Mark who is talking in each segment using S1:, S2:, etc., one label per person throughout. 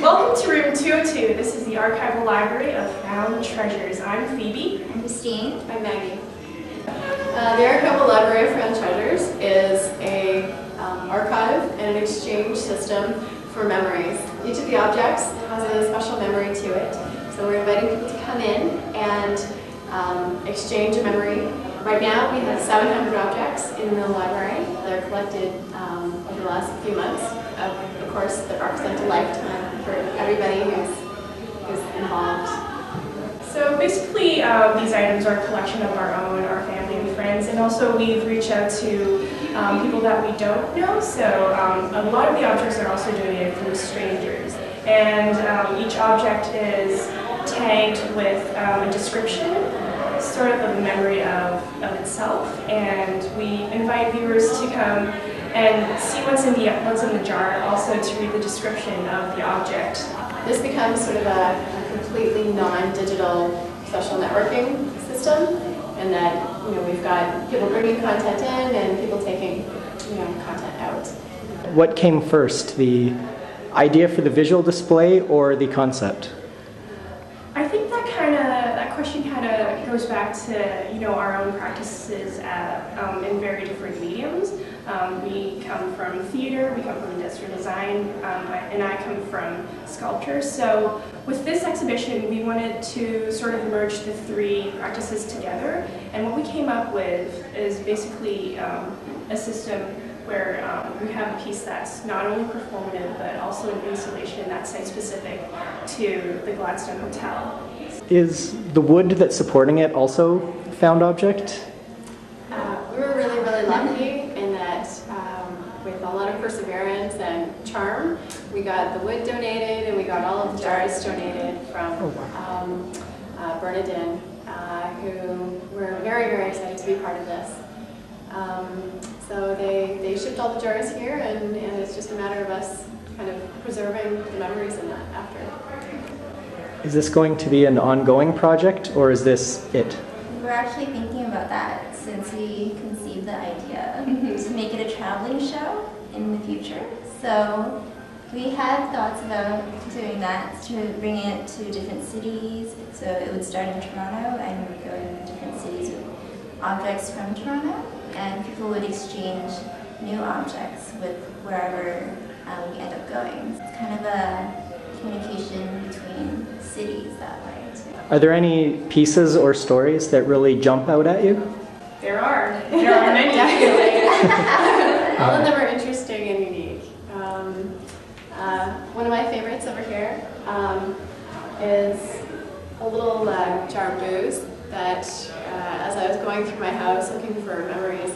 S1: Welcome to room 202. This is the Archival Library of Found Treasures. I'm Phoebe.
S2: I'm Christine.
S3: I'm Maggie. The Archival Library of Found Treasures is an archive and an exchange system for memories. Each of the objects has a special memory to it. So we're inviting people to come in and exchange a memory. Right now we have 700 objects in the library. They're collected over the last few months. Of course, that represent a lifetime for everybody who's involved.
S1: So basically, these items are a collection of our own, our family and friends, and also we've reached out to people that we don't know. So a lot of the objects are also donated from strangers. And each object is tagged with a description, sort of a memory of itself. And we invite viewers to come and see what's in the jar, also to read the description of the object.
S3: This becomes sort of a completely non-digital social networking system, and that we've got people bringing content in and people taking content out.
S4: What came first, the idea for the visual display or the concept?
S1: I think that question kind of goes back to our own practices in very different mediums. We come from theater, we come from industrial design, and I come from sculpture. So with this exhibition, we wanted to sort of merge the three practices together. And what we came up with is basically a system where we have a piece that's not only performative, but also an installation that's site-specific to the Gladstone Hotel.
S4: Is the wood that's supporting it also a found object?
S3: We were really, really lucky in that with a lot of perseverance and charm, we got the wood donated and we got all of the jars donated from Bernadine, who we're very, very excited to be part of this. So they shipped all the jars here, and it's just a matter of us kind of preserving the memories in that after.
S4: Is this going to be an ongoing project, or is this it?
S2: We're actually thinking about that since we conceived the idea to make it a traveling show in the future. So we had thoughts about doing that, to bring it to different cities. So it would start in Toronto and we would go to different cities with objects from Toronto, and people would exchange new objects with wherever we end up going. It's kind of a communication between cities that way too.
S4: Are there any pieces or stories that really jump out at you?
S1: There are many.
S3: All of them are interesting and unique. One of my favorites over here is a little jar of booze that, as I was going through my house looking for memories,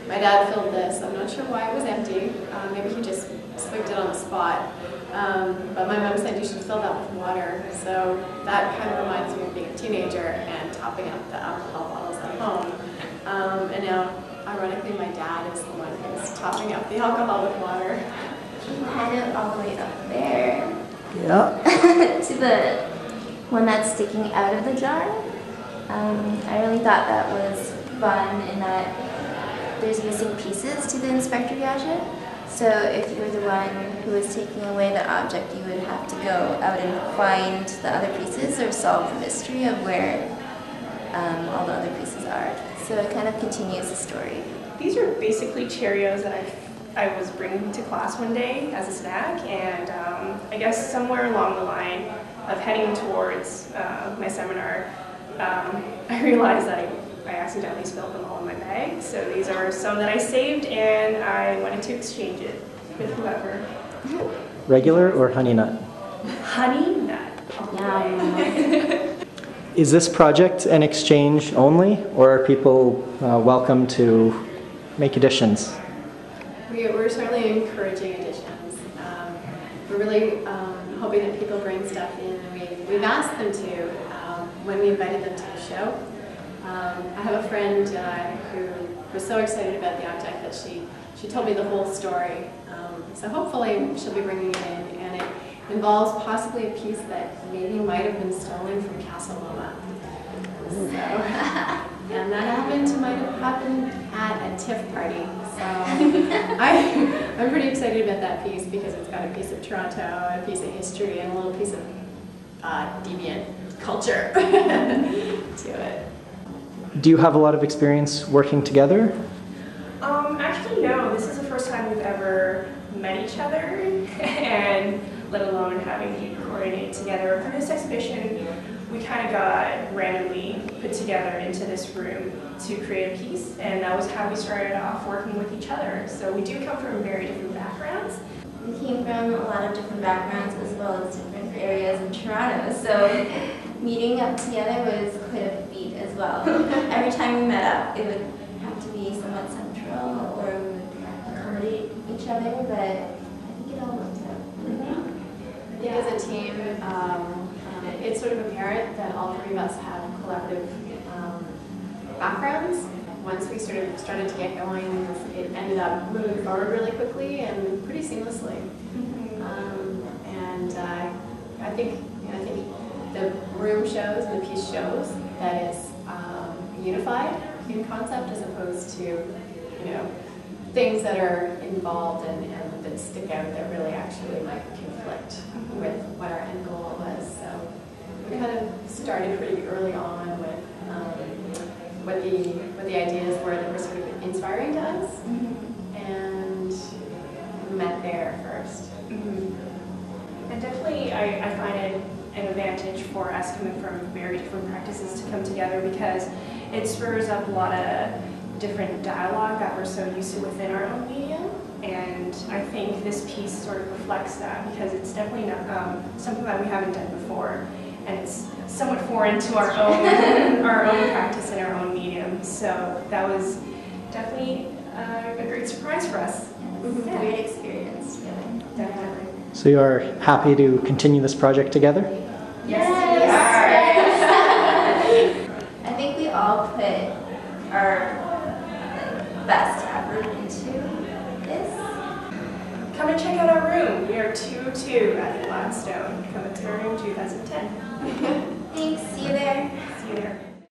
S3: my dad filled this. I'm not sure why it was empty. Maybe he just swigged it on the spot. But my mom said you should fill that with water. So that kind of reminds me of being a teenager and topping up the alcohol bottles at home. And now, ironically, my dad is the one who's topping up the alcohol with water.
S2: You had it all the way up there.
S4: Yeah.
S2: To the one that's sticking out of the jar. I really thought that was fun in that there's missing pieces to the inspector gadget. So if you were the one who was taking away the object, you would have to go out and find the other pieces or solve the mystery of where all the other pieces are. So it kind of continues the story.
S1: These are basically Cheerios that I was bringing to class one day as a snack, and I guess somewhere along the line of heading towards my seminar, I realized that I accidentally spilled them all in my bag. So these are some that I saved, and I wanted to exchange it with whoever.
S4: Regular or honey nut?
S1: Honey nut.
S2: Yum.
S4: Is this project an exchange only, or are people welcome to make additions?
S3: We're certainly encouraging additions. We're really hoping that people bring stuff in, and we've asked them to when we invited them to the show. I have a friend who was so excited about the object that she told me the whole story. So hopefully she'll be bringing it in, and it involves possibly a piece that maybe might have been stolen from Castle Loma. So, and that might have happened at a TIFF party. So I'm pretty excited about that piece because it's got a piece of Toronto, a piece of history, and a little piece of deviant culture to it.
S4: Do you have a lot of experience working together?
S1: Actually, no. This is the first time we've ever met each other, and let alone having to coordinate together. For this exhibition, we kind of got randomly put together into this room to create a piece, and that was how we started off working with each other. So we do come from very different backgrounds.
S2: We came from a lot of different backgrounds as well as different areas of Toronto, so meeting up together was quite a feat as well. Every time we met up, it would have to be somewhat central or we would accommodate each other, but I think it all worked out.
S3: I think as a team, it's sort of apparent that all three of us have collaborative backgrounds. Once we sort of started to get going, it ended up moving forward really quickly and pretty seamlessly. I think the room shows and the piece shows that it's unified in concept as opposed to things that are involved and that stick out that really actually might conflict with what our end goal was. So we kind of started pretty early on with what the ideas were that were sort of inspiring to us, and met there first.
S1: And definitely, I find it an advantage for us coming from very different practices to come together because it spurs up a lot of different dialogue that we're so used to within our own medium. And I think this piece sort of reflects that because it's definitely not, something that we haven't done before, and it's somewhat foreign to our own practice and our own medium. So that was definitely a great surprise for us.
S2: Yeah. Great experience.
S1: Definitely.
S4: So you are happy to continue this project together?
S2: Yes. I think we all put our best effort into this.
S1: Come and check out our room. We are 2-2 at the Gladstone. Come and turn in 2010.
S2: Thanks. See you there.
S1: See you there.